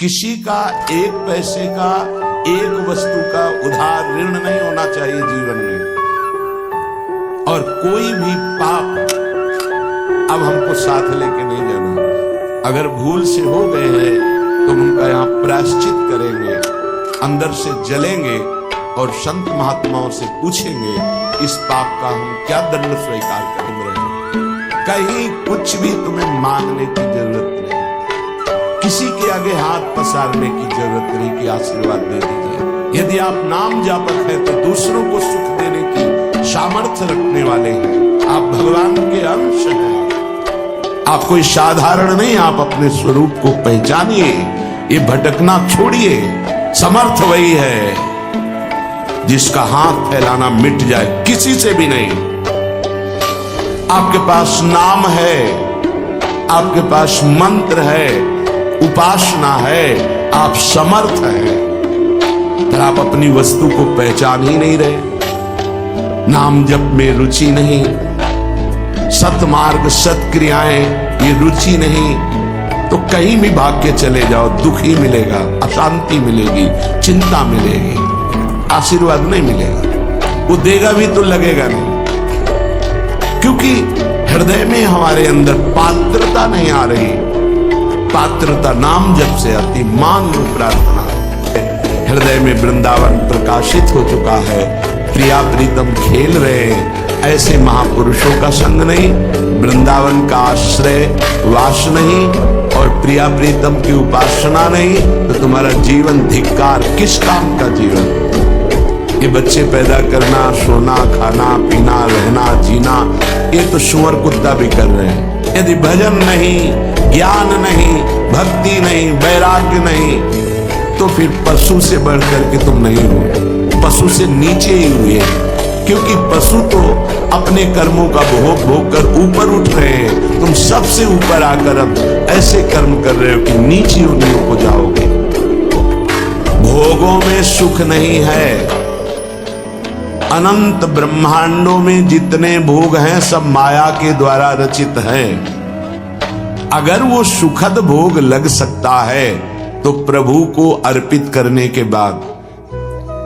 किसी का एक पैसे का, एक वस्तु का उधार ऋण नहीं होना चाहिए जीवन में। और कोई भी पाप अब हमको साथ लेके नहीं जाना। अगर भूल से हो गए हैं तो उनका यहाँ प्रायश्चित करेंगे, अंदर से जलेंगे और संत महात्माओं से पूछेंगे इस पाप का हम क्या दंड स्वीकार कर रहे हैं। कहीं कुछ भी तुम्हें मांगने की जरूरत नहीं, किसी के आगे हाथ पसारने की जरूरत नहीं कि आशीर्वाद दे दीजिए। यदि आप नाम जापक हैं तो दूसरों को सुख देने की सामर्थ्य रखने वाले हैं। आप भगवान के अंश हैं, आप कोई साधारण नहीं। आप अपने स्वरूप को पहचानिए, ये भटकना छोड़िए। समर्थ वही है जिसका हाथ फैलाना मिट जाए, किसी से भी नहीं। आपके पास नाम है, आपके पास मंत्र है, उपासना है, आप समर्थ हैं, पर आप अपनी वस्तु को पहचान ही नहीं रहे। नाम जप में रुचि नहीं, सतमार्ग सत्क्रियाएं ये रुचि नहीं, तो कहीं भी भाग के चले जाओ दुख ही मिलेगा, अशांति मिलेगी, चिंता मिलेगी, आशीर्वाद नहीं मिलेगा। वो देगा भी तो लगेगा नहीं, क्योंकि हृदय में हमारे अंदर पात्रता नहीं आ रही। पात्रता नाम जप से आती, मान लो प्रार्थना। हृदय में वृंदावन प्रकाशित हो चुका है, प्रिया प्रीतम खेल रहे हैं। ऐसे महापुरुषों का संग नहीं, वृंदावन का आश्रय वास नहीं और प्रिया प्रीतम की उपासना नहीं, तो तुम्हारा जीवन धिक्कार। किस काम का जीवन? ये बच्चे पैदा करना, सोना, खाना, पीना, रहना, जीना, ये तो सुअर कुत्ता भी कर रहे हैं। यदि भजन नहीं, ज्ञान नहीं, भक्ति नहीं, वैराग्य नहीं, तो फिर पशु से बढ़कर के तुम नहीं हुए, पशु से नीचे ही हुए। क्योंकि पशु तो अपने कर्मों का भोग भोग कर ऊपर उठ रहे हैं, तुम सबसे ऊपर आकर अब ऐसे कर्म कर रहे हो कि नीचे उन्हीं को जाओगे। भोगों में सुख नहीं है। अनंत ब्रह्मांडों में जितने भोग हैं सब माया के द्वारा रचित हैं। अगर वो सुखद भोग लग सकता है तो प्रभु को अर्पित करने के बाद,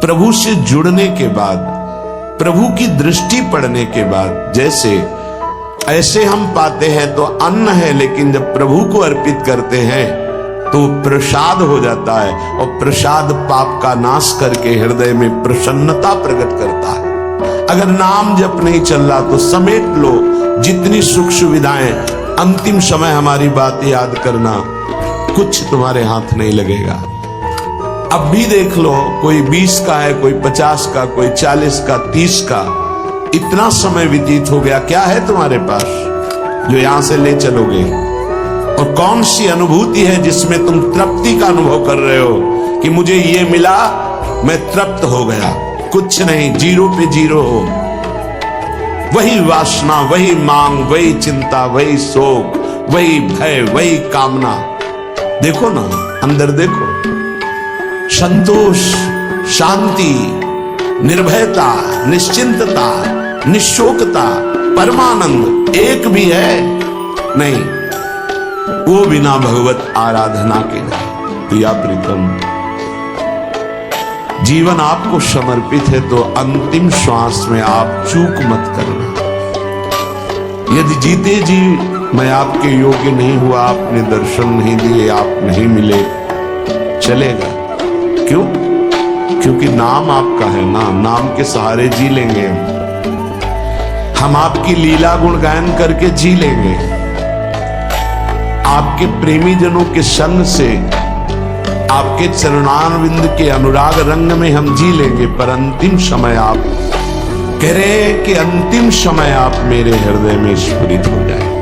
प्रभु से जुड़ने के बाद, प्रभु की दृष्टि पड़ने के बाद, जैसे ऐसे हम पाते हैं तो अन्न है, लेकिन जब प्रभु को अर्पित करते हैं तो प्रसाद हो जाता है। और प्रसाद पाप का नाश करके हृदय में प्रसन्नता प्रकट करता है। अगर नाम जप नहीं चल रहा तो समेट लो जितनी सुख सुविधाएं। अंतिम समय हमारी बात याद करना, कुछ तुम्हारे हाथ नहीं लगेगा। अब भी देख लो, कोई 20 का है, कोई 50 का, कोई 40 का, 30 का। इतना समय व्यतीत हो गया, क्या है तुम्हारे पास जो यहां से ले चलोगे? और कौन सी अनुभूति है जिसमें तुम तृप्ति का अनुभव कर रहे हो कि मुझे ये मिला, मैं तृप्त हो गया? कुछ नहीं, जीरो पे जीरो हो। वही वासना, वही मांग, वही चिंता, वही शोक, वही भय, वही कामना। देखो ना, अंदर देखो। संतोष, शांति, निर्भयता, निश्चिंतता, निशोकता, परमानंद एक भी है नहीं। वो बिना भगवत आराधना के नहीं। प्रिया प्रीतम, जीवन आपको समर्पित है तो अंतिम श्वास में आप चूक मत करना। यदि जीते जी मैं आपके योग्य नहीं हुआ, आपने दर्शन नहीं दिए, आप नहीं मिले, चलेगा। क्यों? क्योंकि नाम आपका है ना, नाम के सहारे जी लेंगे हम आपकी लीला गुण गायन करके जी लेंगे। आपके प्रेमी जनों के संग से, आपके चरणारविंद के अनुराग रंग में हम जी लेंगे। पर अंतिम समय आप कह रहे हैं कि अंतिम समय आप मेरे हृदय में स्फुरित हो जाए।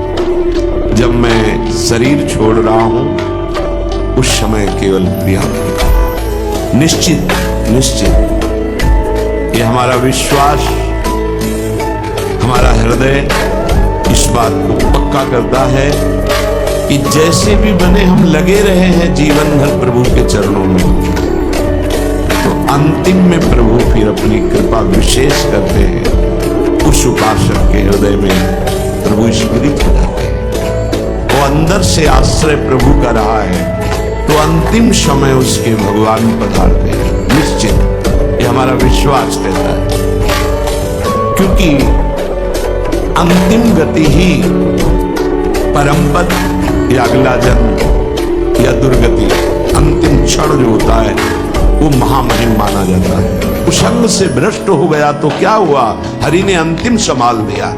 जब मैं शरीर छोड़ रहा हूं उस समय केवल प्रिया। निश्चित ये हमारा विश्वास, हमारा हृदय इस बात को पक्का करता है कि जैसे भी बने हम लगे रहे हैं जीवन भर प्रभु के चरणों में, तो अंतिम में प्रभु फिर अपनी कृपा विशेष करते हैं। उस उपासक के हृदय में प्रभु स्फुरित हो जाते हैं। वो अंदर से आश्रय प्रभु का रहा है तो तो अंतिम समय उसके भगवान पधारते हैं, निश्चित। ये हमारा विश्वास कहता है, क्योंकि अंतिम गति ही परम पद या अगला जन्म या दुर्गति, अंतिम क्षण जो होता है वो महामहिम माना जाता है। उस अंग से भ्रष्ट हो गया तो क्या हुआ, हरि ने अंतिम संभाल दिया।